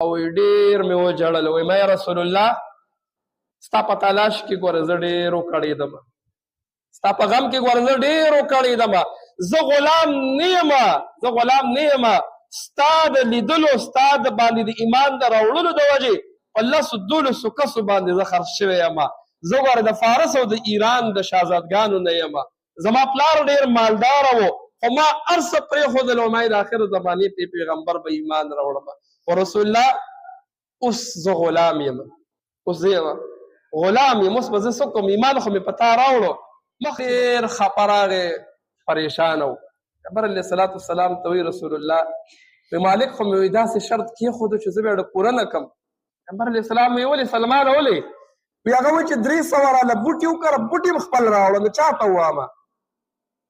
او ډېر مې وژړل. وایي ما یا رسول الله ستا په تلاش کې ګوره زه ډېر وکړېدم، ستا په غم کې ګوره زه ډېر وکړېدم، زه غلام نه یم، ستا د لیدلو ستا د باندې د ایمان د راوړلو د وجې په 10-12 کسو باندې زه خرڅ شوی یم. زه ګوره د فارس او د ایران د شهزادګانو نه یم. زما پلار ډېر مالداره و خو ما هر څه پرېښودل او ما یې د آخر زمانې په پیغمبر به ایمان راوړم. خو رسول الله اوس زه غلام یم، اوس زه غلام یم، اوس به زه څه کوم؟ ایمان خو مې په تا راوړو. مخ ډېر خفه راغی، پریشانه و. پیغمبر علیه الصلاة والسلام ته وایي رسول الله وایي مالک خو مې داسې شرط کېښودو چې زه به یې پوره نه کړم. پیغمبر علیه السلام وایي ولې سلمانه ولې؟ وایي هغه وایي چې 300 راله بوټي وکړه، بوټي م خپل راوړه، نو چا ته ووامه؟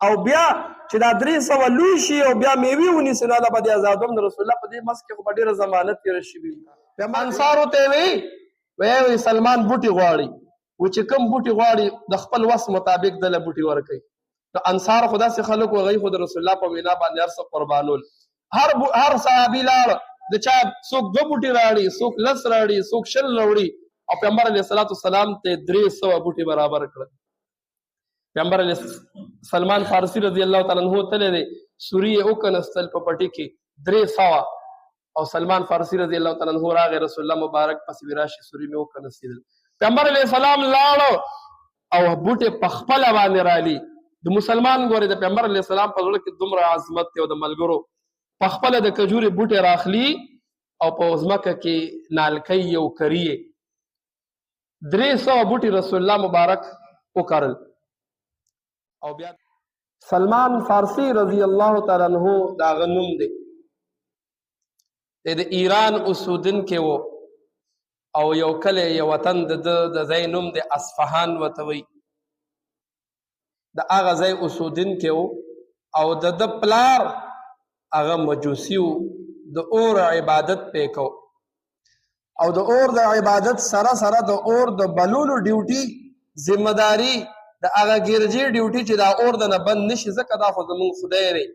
او بیا چې دا 300 لوی شي او بیا میوې ونیسي نو هله به دې ازادوم. د رسول الله په دې منځ کې خو به ډېره زمانه تېره شوي وي. انصارو ته یې وایي سلمان بوټي غواړي، و چې کوم بوټي غواړي د خپل وس مطابق دله بوټي ورکوي. نو انصار خو داسې خلک و هغوی خو د رسول الله په وینا باندې هر څه قربانول. هر صحابي لاړ، د چا څوک 2 بوټي راوړي، څوک 10 راوړي، څوک 20 راوړي، او پیغمبر علیه الصلاة والسلام ته 300 بوټي برابر کړل. پیغمبر علیه سلمان فارسي رضی الله تعالی عنہ تللی دی، سوري یې وکنستل په پټي کې 300، او سلمان فارسي رضی الله تعالی عنہ راغی رسول الله مبارک پسې وی راشي سوري مې وکنستېدل. پیغمبر علیه السلام لاړو او بوټي په خپله باندې رالي. د مسلمان ګورې د پیغمبر علیه السلام په زړه کې دومره عظمت دی او د ملګرو په خپله د کجورې بوټي راخلي او په ځمکه کې نالکۍ او کري 300 بوټي رسول الله مبارک وکرل. او بیا سلمان فارسی رضی الله تعالی عنہ د هغه نوم دی، د ایران اوسودن کې و، او یو کلی یو وطن د ځای نوم دی اصفهان ورته وایي. د هغه ځای اوسودن کې و او د ده پلار هغه مجوسي و، د اور عبادت پې کو، او د اور د عبادت سره سره د اور د بلولو ډیوټي ذمہداري د هغه ګرجې ډیوټي چې دا اور د نه بند نشي، ځکه دا خو زمونږ خدای دی.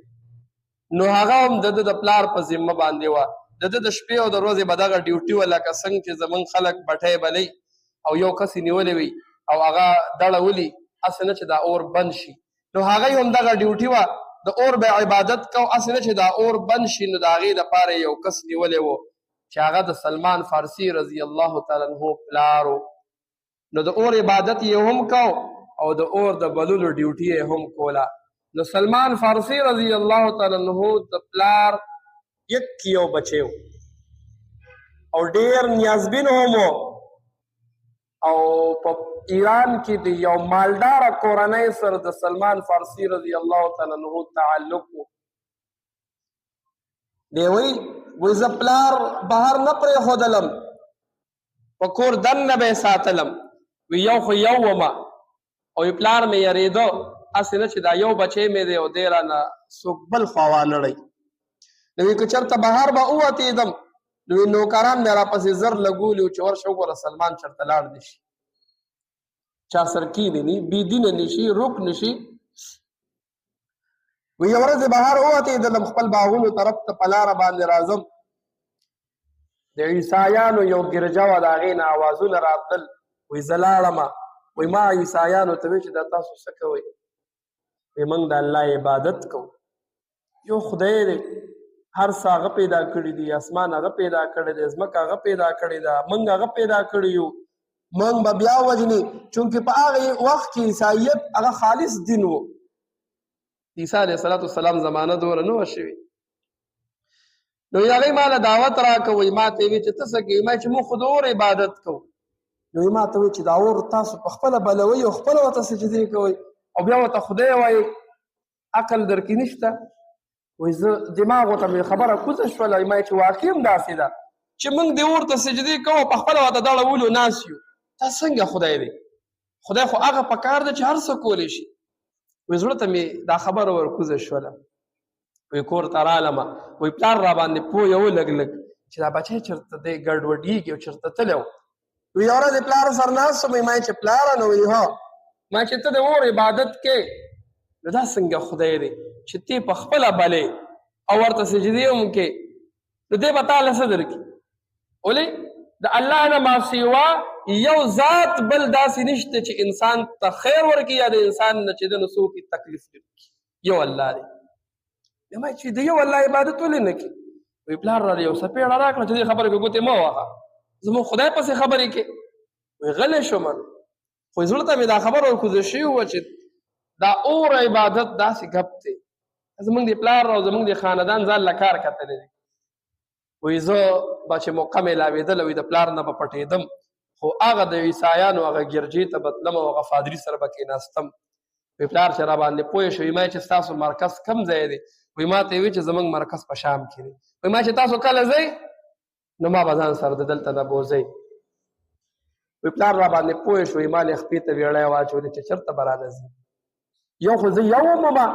نو هغه هم د د پلار په ذمه باندې وه. د د شپې او د ورځې به دغه ډیوټي وه، لکه څنګه چې زمونږ خلک بټۍ بلئ او یو کس یې نیولی وي او هغه دړه ولي هسې نه چې دا اور بند شي. نو هغه هم دغه ډیوټي وه، د اور به عبادت کو، هسې نه چې دا اور بند شي. نو د هغې دپاره یو کس نیولی و چې هغه د سلمان فارسي رضی الله تعالی عنہ پلار و. نو د اور عبادت یې هم کو او د اور د بلولو ډیوټي یې هم کوله. نو سلمان فارسي رضی الله تعالی عنہ د پلار یو بچی و او ډېر نیازبین هم و، او په ایران کې د یو مالداره کورنۍ سره د سلمان فارسي رضی الله تعالی عنہ تعلق و. دی وایي زه پلار بهر نه پرېښودلم، په کور دننه به یې ساتلم. وی یو خو یو ومه او پلار مې یریده، هسې نه چې دا یو بچی مې دی او دی رانه څوک بل خوا وانړئ. نو وی که چېرته بهر به ووتېدم نو نوکران مې راپسې زر لګولي چې ورشه وګوره سلمان چېرته لاړ دې شي، چا سر کښېني نه، بېدینه نه شي، روک نه شي. وی یو ورځ بهر ووتېدلم خپل باغونو طرف ته په لاره باندې راځم، د عیسایانو یو ګرجه وه، د هغې نه اوازونه راتلل. وی زه لاړمه، وی ما عیسایانو ته وی چې دا تاسو څه کوئ؟ وی موږ د الله عبادت کوو، یو خدای دی، هر څه هغه پیدا کړي دي، اسمان هغه پیدا کړی دی، ځمکه هغه پیدا کړې ده، موږ هغه پیدا کړي یو، موږ به بیا وژني. چونکې په هغې وخت کې عیسایت هغه خالص دین و، عیسی علیه السلام زمانه دومره نه وه شوې. نو هغې ما له دعوت راکوئ، ما ته یې ویل چې ته څه کوې؟ ما چې موږ خو د اور عبادت کوو. نو ما ته وایي چې دا اور تاسو په خپله بلوئ او خپله ورته سجدې کوئ او بیا ورته خدای وایي، عقل در کې نشته؟ وایي زه دماغ ورته مې خبره کوزه شوله. ما چې واقع هم داسې ده چې موږ دې اور ته سجدې کوو په خپله ورته دړه ولو ناست یو، دا څنګه خدای دی؟ خدای خو هغه په کار ده چې هر څه کولی شي. وایي زړه ته مې دا خبره ورکوزه شوله. وایي کور ته رالمه، وایي پلار را باندې پویه و لږ لږ چې دا بچی چېرته دی ګډوډېږي او چېرته تللی و. وی یو ورځ پلار سره ناست وم، ما چې پلاره نو وی ها، ما چې ته د اور عبادت کې نو دا څنګه خدای دی چې ته په خپله بلې او ورته سجدې هم کې، نو دی به تاله څه درکړي؟ ولې د الله نه ما سوا یو ذات بل داسې نشته چې انسان ته خیر ورکړي یا د انسان نه چې د نو څوک تکلیف لري یو الله دی ما چې د یو الله عبادت ولې نه کوي وی پلار را یو سپېړه راکړه چې دې خبرې کې ګوتې مه وهه زموږ خدای پسې خبرې کې وی غلی شوم خو زړه ته مې دا خبره ورکوزه شوې وه چې دا اور عبادت داسې ګپ دی زمونږ د پلار او زمونږ د خاندان ځان له کار کتلی دی وایي زه به چې موقع میلاوېدله وایي د پلار نه به پټېدم خو هغه د عیسایانو هغه ګرجې ته به تلم او هغه فادري سره به کېناستم وایي پلار چې را باندې پوه شو ما چې ستاسو مرکز کم ځای دی وایي ما ته یې وایي چې زمونږ مرکز په شام کې دی وایي ما چې تاسو کله ځئ نو ما به ځان سره د دلته نه بوځئ وایي پلار را باندې پوه شو وایي ما لې خپې ته ویړی واچولې چې چېرته به رانه ځي یو خو زه یو ومه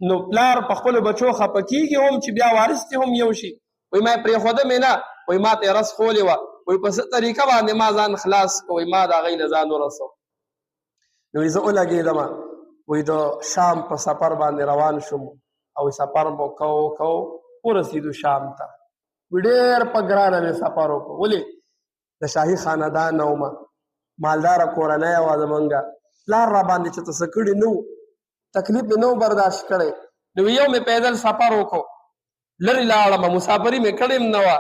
نو پلار په خپلو بچو خفه کېږي هم چې بیا وارث دې هم یو شي وایي ما یې پرېښوده مې نه وایي ما ته یې رس خولې وه وایي په څه طریقه باندې ما ځان خلاص کړ وایي ما د هغوی نه ځان ورسو نو وایي زه ولګېدم وایي د شام په سفر باندې روان شوم او سفر مو کو ورسېدو شام ته وایي ډېر په ګرانه مې سفر وکړو ولې د شاهي خاندان نه ومه مالداره کورنۍ وه زمونږ پلار را باندې چې ته څه کړي نه تکلیف مې نه برداشت کړی نو یو مې پیدل سفر وکړو لرې لاړم مسافري مې کړې هم نه وه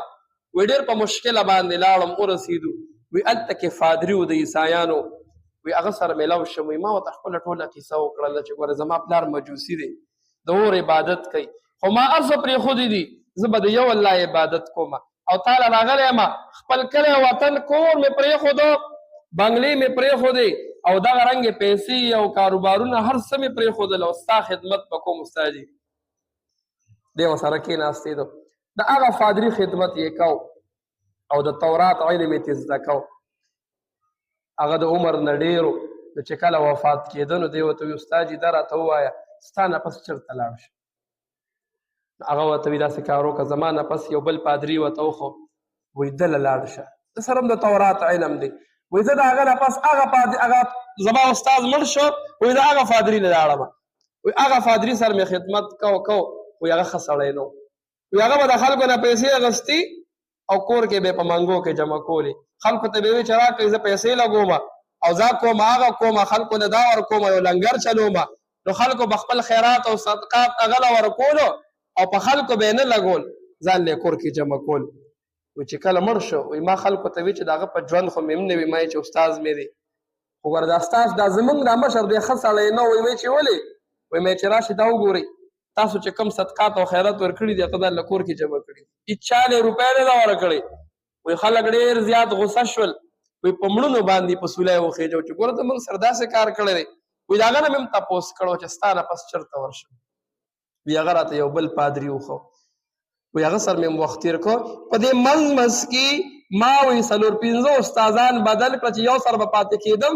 وایي ډېر په مشکله باندې لاړم ورسېدو وایي هلته کې فادري و د عیسایانو وایي هغه سره میلاو شم وایي ما ورته خپله ټوله قیصه وکړله چې ګوره زما پلار مجوسي دی د اور عبادت کوي خو ما هر څه پرېښودي دي زه به د یو الله عبادت کوم او تاله راغلی یم خپل کلی وطن کور مې پرېښودو بنګلې مې پرېښودې او دغه رنګې پیسې او کاروبارونه هر څه مې پرېښودل او ستا خدمت به کوم ستا جي دی ورسره کېناستېدو د هغه فادري خدمت یې کو او د تورات علم یې ترې زده کو هغه د عمر نه ډېرو نو چې کله وفات کېده نو دی ورته وي ستا جي دا راته ووایه ستا نه پس چېرته لاړ شه هغه ورته وي داسې کار وکړه زما نه پس یو بل پادري ورته وښو وایي دله لاړ شه د سره هم د تورات علم دی وایي زه د هغه نه پس هغه زما استاد مړ شو وایي د هغه فادري نه لاړم وایي هغه فادري سره مې خدمت کو وایي هغه ښه سړی نه وایي هغه به د خلکو نه پیسې اخیستي او کور کې به یې په منګو کې جمع کولې خلکو ته به یې وایي چې راکړئ زه پیسې لګوم او دا کوم هغه کوم خلکو نه دا ورکوم یو لنګر چلوم نو خلکو به خپل خیرات او صدقات هغه له ورکولو او په خلکو به یې نه لګول ځان یې کور کې جمع کول وایي چې کله مړ شو وایي ما خلکو ته وایي چې د هغه په ژوند خو مې هم نه وي ما یې چې استاذ مې دی خو ګوره دا استاذ دا زمونږ دا مشر دی ښه سړی نه وایي چې ولې وایي مې چې راشي دا وګورئ تاسو چې کوم صدقات او خیرات ورکړي دي هغه دا له کور کې جمع کړي هېچا روپۍ نه ده ورکړې وایي خلک ډېر زیات غوسه شول وایي په مړونو باندې په سولی وخېجو چې ګوره ته موږ سره داسې کار کړی دی وایي د هغه نه مې هم تپوس کړو چې ستا نه پس چېرته ورشم وایي هغه راته یو بل پادري وښو وایي هغه سره مې وخت تېر کړو په دې منځ کې ما وایي 4-5 استادان بدل کړه چې یو سر به پاتې کېدم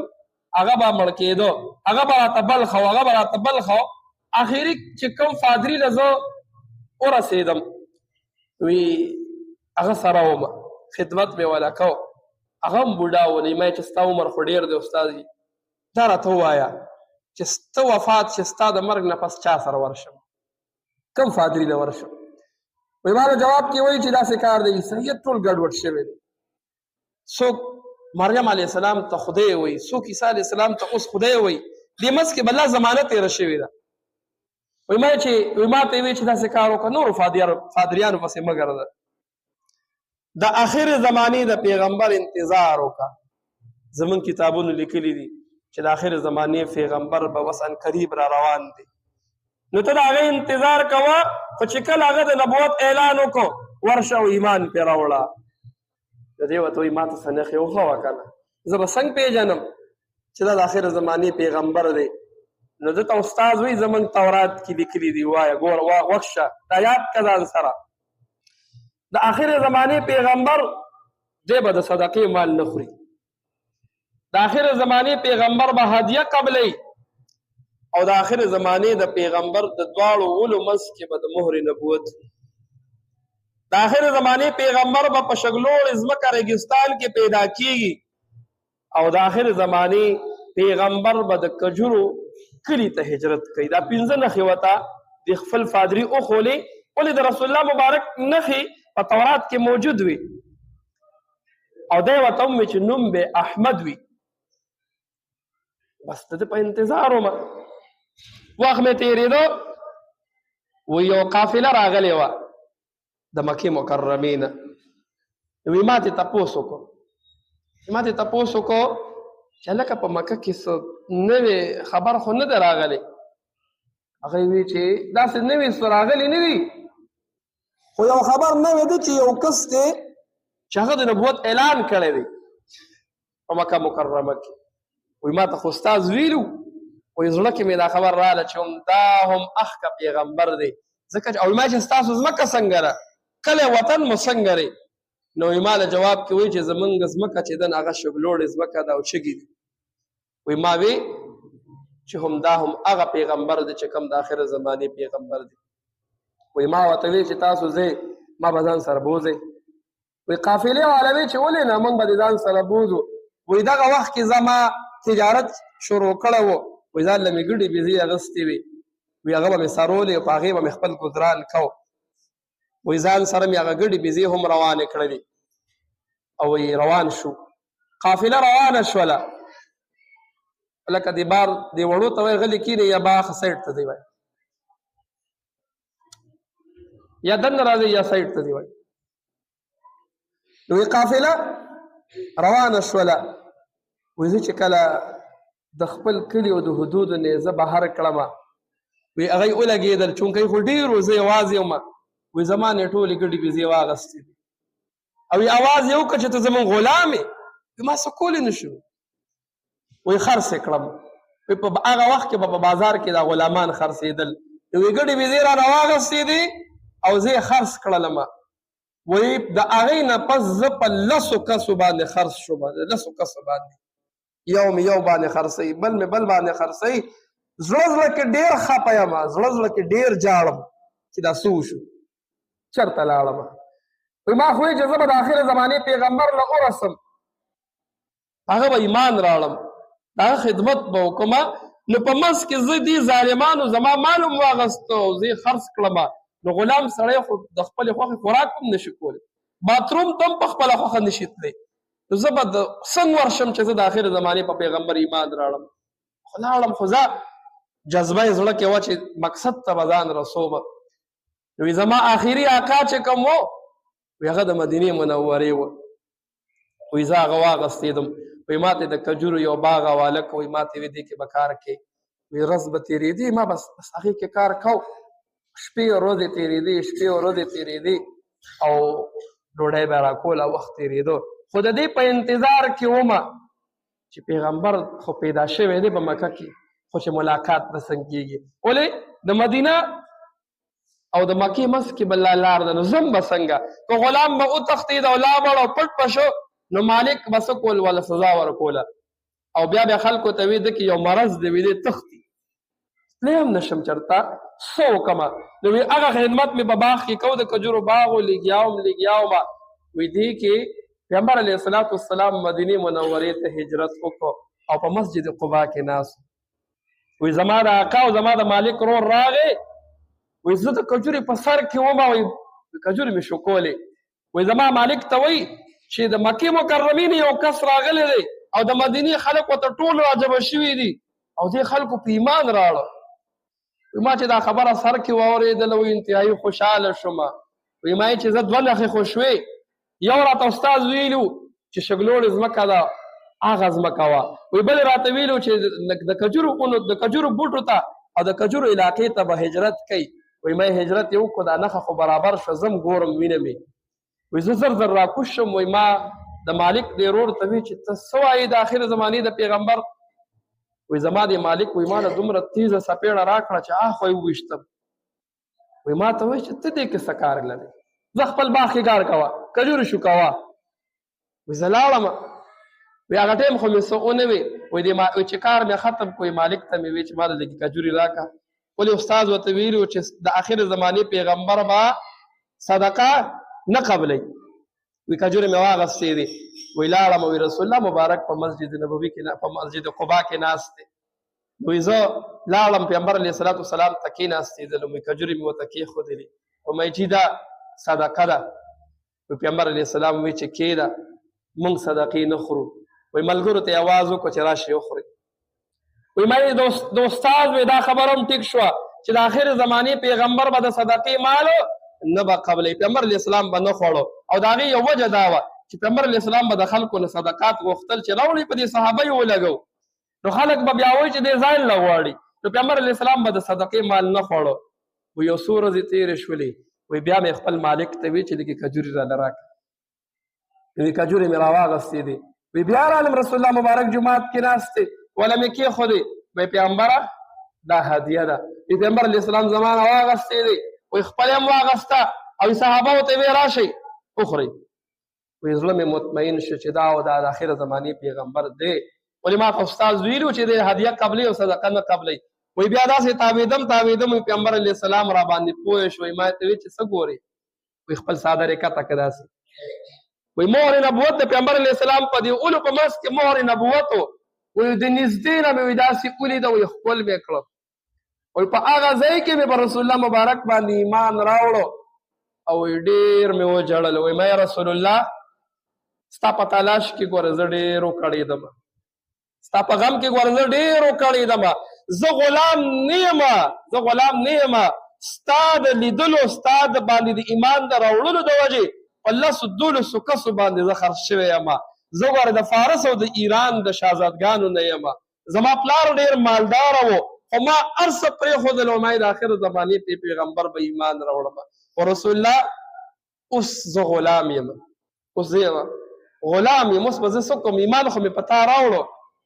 هغه به مړ کېدو هغه به راته بل خو هغه به راته بل خو اخري چې کوم فادري له زه ورسېدم وایي هغه سره ومه خدمت مې وله کو هغه هم بوډا و نو ما چې ستا عمر خو ډېر دی استاد جي دا راته ووایه چې ستا وفات چې ستا د مرګ نه پس چا سره ورشم کوم فادري له ورشم وایي ما جواب کې وایي چې داسې کار دی عیسایت ټول ګډوډ شوی دی څوک مریم علیه السلام ته خدای وایي څوک عیسی علیه السلام ته اوس خدای وایي دې منځ کې بله زمانه تېره شوې ده وایي ما ته یې وایي چې داسې کار وکړه نورو فادریانو پسې مه ګرځه د آخر زمانې د پیغمبر انتظار وکړه زمونږ کتابونو لیکلي دي چې د آخر زمانې پیغمبر به بس ان قریب را روان دی نو ته د هغې انتظار کوه خو چې کله هغه د نبوت اعلان وکړو ورشه او ایمان پرې راوړه د دې ورته وایي ما ته څه نښې وښوه که نه زه به څنګه پېژنم چې دا د آخر زمانې پیغمبر دی نو ده ته استاد وایي زمونږ تورات کې لیکلي دي وایه ګوره وښشه دا یاد که ځان سره د آخر زمانې پیغمبر دی به د صدقې مال نه خوري د آخر زمانې پیغمبر به هدیه قبلی او د آخر زمانې د پیغمبر د دواړو ولو منځ کې به د مهر نبوت د آخر زمانې پیغمبر به په شګلوړ ځمکه ریګستان کې پیدا کیږي او د آخر زمانې پیغمبر به د کجورو کلي ته هجرت کوي دا 15 نښې ورته د خپل فادري وښولې ولې د رسول الله مبارک نښې په تورات کې موجود وي او دی ورته ومې چې نوم به احمد وي. بس د ده په انتظار ومه. وخت مې تېرېدو و یو قافله راغلې وه د مکې مکرمې نه. وی ما ترې تپوس وکړو چې لکه په مکه کې څه نوې خبر خو نه ده راغلی. هغه وی چې داسې نوې څه راغلی نه دي، خو یو خبر نوې ده چې یو کس دی چې هغه د نبوت اعلان کړی دی په مکه مکرمه کې. وی ما ته خو استاذ ویلو، وی زړه کې مې دا خبر راغله چې دا هم اخ که پیغمبر دی. ځکه چې او ما چې ستاسو ځمکه څنګه ده، کلی وطن مو څنګه دی؟ نو ما له جواب کې وی چې زمونږ ځمکه چې ده نه هغه شګلوړې ځمکه ده او شګې دي. وی ما وی چې هم دا هم هغه پیغمبر دی چې کوم د آخر زمانې پیغمبر دی. وی ما ورته وی چې تاسو ځئ ما به ځان سره بوځئ. وی قافلې والا وی چې ولې نه موږ به د ځان سره بوځو. وی دغه وخت کې زما تجارت شروع کړی و. وی ځان له مې ګډې بیزې اغوستې وې. وی هغه به مې سرولې او په هغې به مې خپل ګزران کو. وی ځان سره مې هغه ګډې بیزې هم روانې کړلې او وی روان شو. قافله روانه شوله. لکه د بار د وړو ته وایي غلي کېنئ یا باخه سایډ ته دی وایي، یا دننه راځئ یا سایډ ته دی وایي. نو وی قافله روانه شوله. وی زه چې کله د خپل کلي او د حدودو نه زه بهر کړمه، وی هغوی ولګېدل چونکې خو ډېر و زه یوازې ومه. وی زما نه یې ټولې ګډې بیزې واغستې دي او اواز یې وکړه چې ته زموږ غلام یې. ما څه کولی نه شو. وی خرڅ یې کړم. وی په هغه وخت کې به په بازار کې دا غلامان خرڅېدل. وی ګډې بیزې رانه واغستې دي او زه یې خرڅ کړلمه. وی د هغې نه پس زه په لسو کسو باندې خرڅ شوم. لسو کسو باندې یو مې یو باندې خرڅوي، بل مې بل باندې خرڅوي. زړه کې ډېر خفه یم، زړه کې ډېر جاړم چې دا څه وشو، چېرته لاړم. وی ما خو چې زه به د آخر زمانې پیغمبر له ورسم، هغه به ایمان راړم، د هغه خدمت به وکړمه. نو په منځ کې زه دې ظالمانو زما مال هم واغسته او زه یې خرڅ کړمه. نو غلام سړی خو د خپلې خوښې خوراک هم نشي کولی، باتروم ته هم په خپله خوښه نشي تللی. نو زه به څنګه ورشم چې زه د آخر زمانې په پیغمبر ایمان راړم. خو لاړم، خو زه جذبه یې زړه کې وه چې مقصد ته به ځان رسومه. نو زما آخري آقا چې کوم و، وی هغه د مدینې منورې و. وی زه هغه واغستېدم. وی ما ته د کجورو یو باغ حواله کړ. وی ما ته وی دې کې به کار کوې. وی ورځ به تېرېدې، ما بس هغې کې کار کو. شپې ورځې تېرېدې او ډوډۍ به راکوله، وخت تېرېدو. خو د دې په انتظار کې ومه چې پیغمبر خو پیدا شوی دی په مکه کې، خو چې ملاقات به څنګه کېږي. ولې د مدینه او د مکې منځ کې به لار ده، نو ځم به څنګه؟ که غلام به وتښتېد او لاړ او پټ به شو، نو مالک به څه کول؟ وله سزا ورکوله. او بیا خلکو ته وی ده کې یو مرض دی، وی دی تښتي، تللی هم نشم چېرته، څه وکړمه؟ نو وی هغه خدمت مې په باغ کې کو، د کجورو باغ و، لګیا ومه. وی دې کې پیغمبر علیه الصلاة والسلام مدینې منورې ته هجرت وکړو او په مسجد قبا کې ناست. وی زما د آقا او زما د مالک رور راغی. وی زه د کجورې په سر کې ومه، وی کجورې مې شکولې. وی زما مالک ته وی چې د مکې مکرمې نه یو کس راغلی دی او د مدینې خلک ورته ټول راجمع شوي دي او دې خلکو په ایمان راړه. وی ما چې دا خبره سر کې واورېدله، وی انتهایي خوشحاله شومه. وی ما چې زه دوه نښې خو شوې. یو راته استاد ویلو چې شګلوړې ځمکه ده، هغه ځمکه وه. وی بل راته ویلو چې د کجورو بوټو ته او د کجورو علاقې ته به هجرت کوي. وی ما هجرت یې وکړو، دا نښه خو برابر شوه، ځم ګورم وینه مې. وی زه زر زر راکوز شم. وی ما د مالک دې رور ته وی چې ته څه وایې د آخر زمانې د پیغمبر؟ وی زما د مالک وی ما له دومره تیزه څپېړه راکړه چې خو یې وویشتم. وی ما ته وایي چې ته دې کې څه کار لرې؟ زه خپل باغ کې کار کوه، کجورې شو کوه. وی زه لاړم. وی هغه ټایم خو مې څه ونه وی. وی چې کار مې ختم کړو، مالک ته مې وی چې ما له لږې کجورې راکړه. ولې استاد ورته ویلي و چې د آخر زمانې پیغمبر به صدقه نه قبلوي. وی کجورې مې واغستې دي. وی لاړم. وی رسول الله مبارک په مسجد نبوي کې په مسجد قبا کې ناست دی. وی زه لاړم، پیغمبر علیه الصلاة والسلام ته کېناستېدلم. وی کجورې مې ورته کېښودلې. ومې چې دا صدقه ده. وی پیغمبر علیه السلام وی چې کېده. موږ صدقې نه خورو. وایي ملګرو ته یې آواز وکړو چې راشئ وخورئ. وایي ما د استاد وایي دا خبره هم ټیک شوه چې د آخر زمانې پیغمبر به د صدقې مال نه به قبلوي. پیغمبر علیه السلام به نه خوړو او د هغې یو وجه دا وه چې پیغمبر علیه السلام به د خلکو نه صدقات غوښتل چې راوړئ په دې صحابه یې ولګو نو خلک به بیا وایي چې دې ځان له غواړي. نو پیغمبر علیه السلام به د صدقې مال نه خوړو. وایي یو څو ورځې تېرې شولې وایي بیا مې خپل مالک ته وی چې لږې کجورې راله راکړه. وایي کجورې مې راواغستې دي. وایي بیا رالم رسول الله مبارک جومات کې ناست دی وله مې کېښودې. وایي پیغمبره دا هدیه ده. پیغمبر علیه السلام زما نه واغستې دی. وایي خپل هم واغسته او صحابه ورته ویې راشئ وخورئ. وایي زړه مې مطمئن شو چې دا او دا د آخر زمانې پیغمبر دی. ولې ما ته استاد ویلي و چې د هدیه قبلوي او صدقه نه قبلوي. وایي بیا داسې تاوېدم پیغمبر علیه السلام را باندې پوه شو. وایي ما ته ویل چې څه ګورې؟ وایي خپل څادر یې کته کړه داسې. وایي مهر نبوت د پیغمبر علیه السلام په دې اولو په منځ کې مهر نبوت و. وایي د نږدې نه مې داسې ولیده. وایي ښکل مې کړه. وایي په هغه ځای کې مې په رسول الله مبارک باندې ایمان راوړو او ډېر مې وژړل. وایي ما یا رسول الله ستا په تلاش کې ګوره زه ډېر وکړېدم، ستا په غم کې ګوره زه ډېر وکړېدم. زه غلام نه یم ستا د لیدلو ستا د باندې د ایمان د راوړلو د وجې په 12 کسو باندې زه خرڅ شوی یم. زه ګوره د فارس او د ایران د شهزادګانو نه یم. زما پلار ډېر مالداره و خو ما هر څه پرېښودل او ما د آخر زمانې پیغمبر به ایمان راوړم. خو رسول الله اوس زه غلام یم، اوس زه غلام یم، اوس به زه څه کوم؟ ایمان خو مې په تا راوړو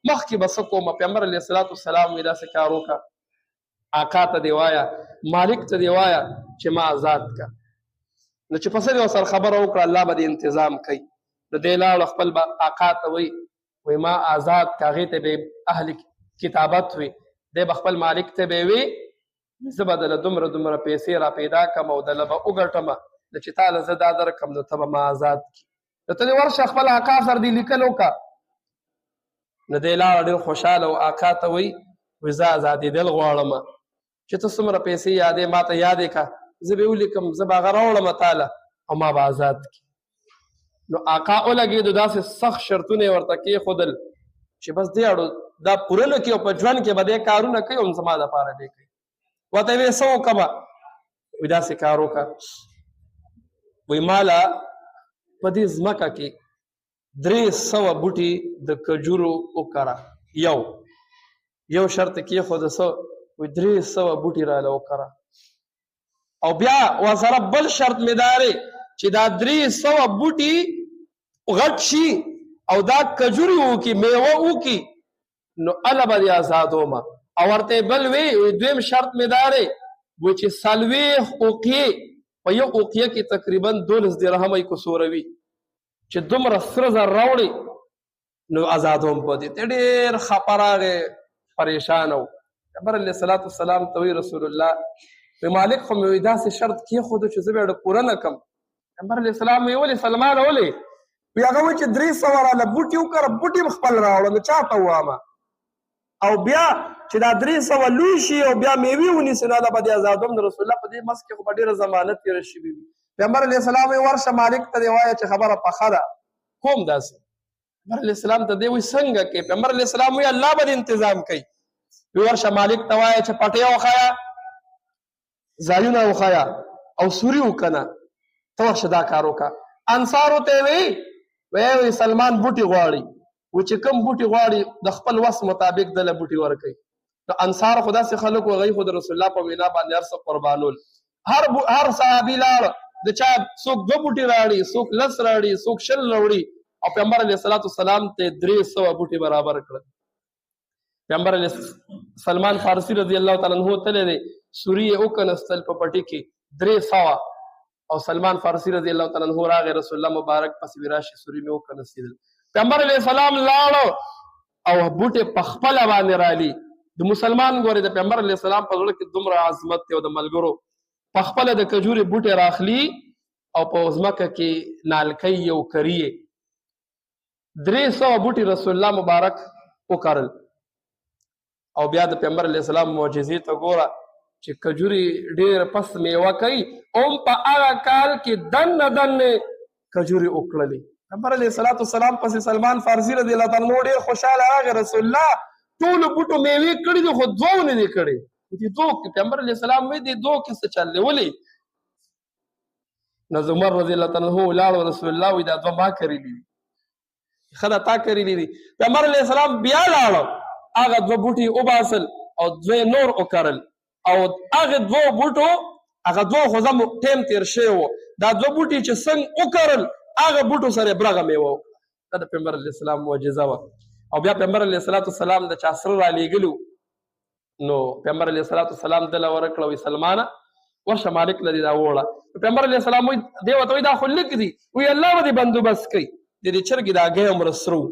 مخکې به څه کوم؟ پیغمبر علیه الصلاة والسلام وایي داسې کار وکړه آقا ته دې وایه مالک ته دې وایه چې ما آزاد که. نو چې په څه دې ورسره خبره وکړه الله به دې انتظام کوي. نو دی لاړو خپل به آقا ته وایي ما آزاد که. هغې ته به اهل کتابت وي. دی به خپل مالک ته به وي زه به دله دومره پیسې را پیدا کړم او دله به وګټم چې تا له زه دا درکړم نو ته به ما آزاد کړي. نو ته دې ورشه خپل آقا سره دې لیکل وکړه. نو دی لاړه ډېر خوشحاله او آقا ته وایي زه ازادېدل غواړم چې ته څومره پیسې یادې ما ته یادې کړه زه به یې ولیکم زه به هغه راوړم تاله او ما به آزاد کړي. نو آقا ولګېدو داسې سخت شرطونه یې ورته کېښودل چې بس دې اړو دا پوره نه کړي او په ژوند کې به دې کارونه کوي هم زما دپاره دې کوي. ورته یې ویې څه وکړمه؟ وایي داسې کار وکړه. وایي ماله په دې ځمکه کې 300 بوټي د کجورو وکره. یو شرط کېښوده څه؟ وایي 300 بوټي راله وکره او بیا ورسره بل شرط مې دا دی چې دا 300 بوټي غټ شي او دا کجوري وکړي میوه وکړي نو هله به دې ازادوم. او ورته بل وی دویم شرط مې دا دی وایي چې 40 اوقیې په یو اوقیه کې تقریبا 12 درهمه یې کسوروي چې دومره سره زر راوړي نو ازادوم به دې. ته ډېر خپه راغی پریشان و. پیغمبر علیه الصلاة والسلام ته وایي رسول الله وایي مالک خو مې داسې شرط کېښودو چې زه به یې پوره نه کړم. پیغمبر علیه السلام وایي ولې سلمانه ولې؟ وایي هغه وایي چې 300 راله بوټي وکړه بوټي م خپل راوړه نو چا ته ووامه او بیا چې دا 300 لوی شي او بیا میوې ونیسي نو هله به دې ازادوم. د رسول الله په دې منځ کې خو به ډېره زمانه تېره شوې وي. پیغمبر علیه السلام وایي ورشه مالک ته دې وایه چې خبره پخه ده کوم داسې. پیغمبر علیه السلام ته دې وایي څنګه کې؟ پیغمبر علیه السلام وایي الله به دې انتظام کوي. وایي ورشه مالک ته وایه چې پټۍ وښایه ځایونه وښایه او سوري وکنه ته ورشه دا کار وکړه. انصارو ته یې وایي سلمان بوټي غواړي و چې کوم بوټي غواړي د خپل وس مطابق دله بوټي ورکوي. نو انصار خو داسې خلک و هغوی خو د رسول الله په وینا باندې هر څه قربانول. هر صحابي لاړ د چا څوک 2 بوټي راوړي څوک 10 راوړي څوک 20 راوړي او پیغمبر علیه الصلاة والسلام ته 300 بوټي برابر کړل. پیغمبر علیه سلمان فارسي رضی الله تعالی عنہ تللی دی سوري یې وکنستل په پټي کې 300 او سلمان فارسي رضی الله تعالی عنہ راغی رسول الله مبارک پسې وی راشي سوري مې وکنستېدل. پیغمبر علیه السلام لاړو او بوټي په خپله باندې رالي. د مسلمان ګورې د پیغمبر علیه السلام په زړه کې دومره عظمت دی او د ملګرو په خپله د کجورې بوټي راخلي او په ځمکه کې نالکۍ او کري 300 بوټي رسول الله مبارک وکرل. او بیا د پیغمبر علیه السلام معجزې ته ګوره چې کجورې ډېر پس میوه کوي هم په هغه کال کې دنه کجورې وکړلې. پیغمبر علیه الصلاة والسلام پسې سلمان فارسي رضی الله تعالی عنہ ډېر خوشحاله راغی رسول الله ټولو بوټو میوې کړي دي خو دوو نه دي کړي پیغمبر علیه السلام وایي دې دوو کې څه چل دی ولې نو عمر رضی الله تعالی عنہ ولاړ رسول الله وایي دا دوه ما کړي دي ښه دا تا کړي دي پیغمبر علیه السلام بیا لاړ هغه دوه بوټي وباسل او دوی نور وکرل او هغه دوه بوټو هغه دوه خو زموږ ټیم تېر شوی و دا دوه بوټي چې څنګه وکرل هغه بوټو سره یې برغه میوه دا د پیغمبر علیه السلام معجزه وه او بیا پیغمبر علیه الصلاة والسلام د چا سره رالیږلي نو پیغمبر علیه الصلاة والسلام دله ورکړه وایي سلمانه ورشه مالک له دې دا ووړه پیغمبر علیه السلام وایي دی ورته وایي دا خو لږ دي وایي الله به دې بندوبست کوي د دې چرګې دا ګی عمره سره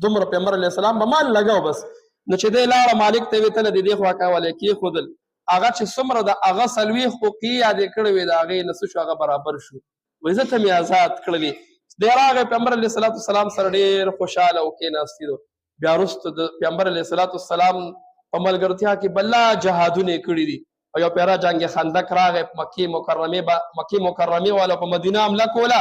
دومره پیغمبر علیه السلام به مال لګاو بس نو چې دی لاړه مالک ته ویې ته له د دې خوا کاولی کېښودل هغه چې څومره د هغه څلوېښت حقوقي یادې کړې وې د هغې نه څه شو هغه برابر شو وایي زه ته مې آزاد کړلې دی راغی پیغمبر علیه الصلاة والسلام سره ډېر خوشحاله او کېناستي دو بیا وروسته د پیغمبر علیه الصلاة والسلام په ملګرتیا کې بله جهادونه یې کړي دي او یو پیره جنګ خندق راغی مکې مکرمې والا په مدینه حمله کوله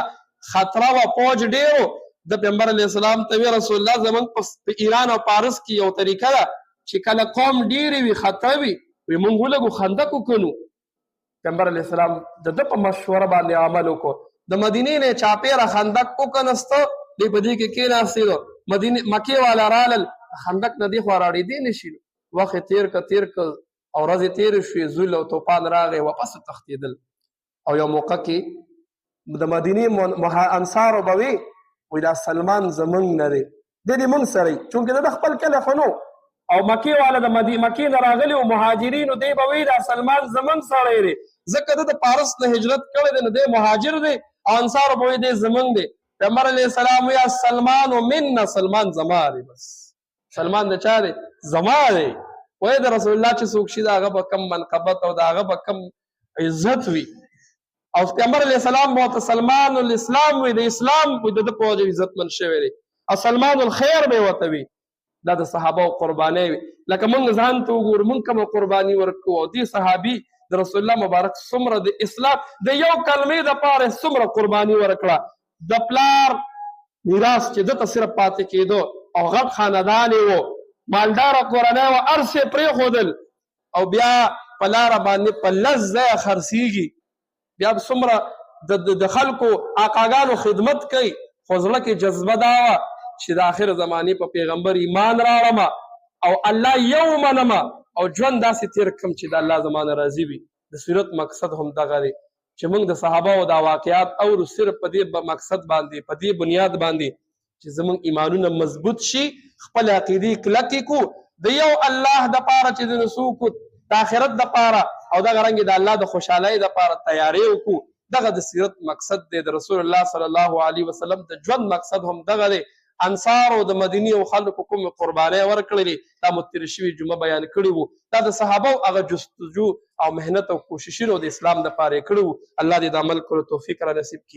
خطره وه فوج ډېرو د پیغمبر علیه السلام ته وی رسول الله زموږ په ایران او پارس کې یو طریقه ده چې کله قوم ډېرې وي خطره وي وی موږ ولږو خندق وکړو پیغمبر علیه السلام د ده په مشوره باندې عمل وکړو د مدینې نه چاپېره خندق وکنسته دی په دې کې کېناستېدو مکې والا رالل خندق نه دې خوا راړېدې نه شي وخت یې تېر که او ورځې تېرې شوې زول او توپان راغی واپس تښتېدل او یو موقع کې د مدینې انصارو به وي وایي دا سلمان زمونږ نه دی دی دې مونږ سره چونکې د خپل کلی خو نو او مکې والا د مکې نه راغلي و مهاجرینو دی به وایي دا سلمان زمونږ سړی دی ځکه د پارس نه هجرت کړی دی نو دی مهاجر دی او انصارو به وایي دی زمونږ دی پیغمبر علیه السلام وایي سلمان منا سلمان زما دی بس سلمان د چا دی زما دی وایي د رسول الله چې څوک شي د هغه به کم منقبت او د هغه به کم عزت وي او پیغمبر علیه السلام به ورته سلمان الاسلام وي د اسلام د ده په وجه عزتمند شوی دی او سلمان الخیر به یې ورته وي دا د صحابه قربانۍ وي لکه موږ ځان ته وګورو موږ کومه قرباني ورکوو او دې صحابي د رسول الله مبارک څومره د اسلام د یو کلمې دپاره څومره قرباني ورکړه د پلار میراث چې ده ته صرف پاتې کېدو او غټ خاندان یې و مالداره کورنۍ وه هر څه یې پرېښودل او بیا په لاره باندې په لس ځایه خرڅېږي بیا څومره د خلکو آقاګانو خدمت کوي خو زړه کې جذبه دا وه چې د آخر زمانې په پیغمبر ایمان راوړم او الله یو منم او ژوند داسې تېر کړم چې د الله زما نه راضي وي د صورت مقصد هم دغه دی چې موږ د صحابهو دا واقعات اورو صرف په دې مقصد باندې په دې بنیاد باندې چې زموږ ایمانونه مضبوط شي خپل عقیدې کلکې کو د یو الله دپاره چې د نسوکو د آخرت دپاره او دغه رنګې د الله د خوشحالۍ دپاره تیاری وکړو دغه د سیرت مقصد دی د رسول الله صلی الله علیه وسلم د ژوند مقصد هم دغه دی انصارو د مدینې او خلکو کومې قربانۍ ورکړلې دا مو تېرې شوي جمعه بیان کړي وو دا د صحابو هغه جستجو او محنت او کوششونو د اسلام دپاره یې کړي وو الله دې د عمل کولو توفیق را نصیب کړي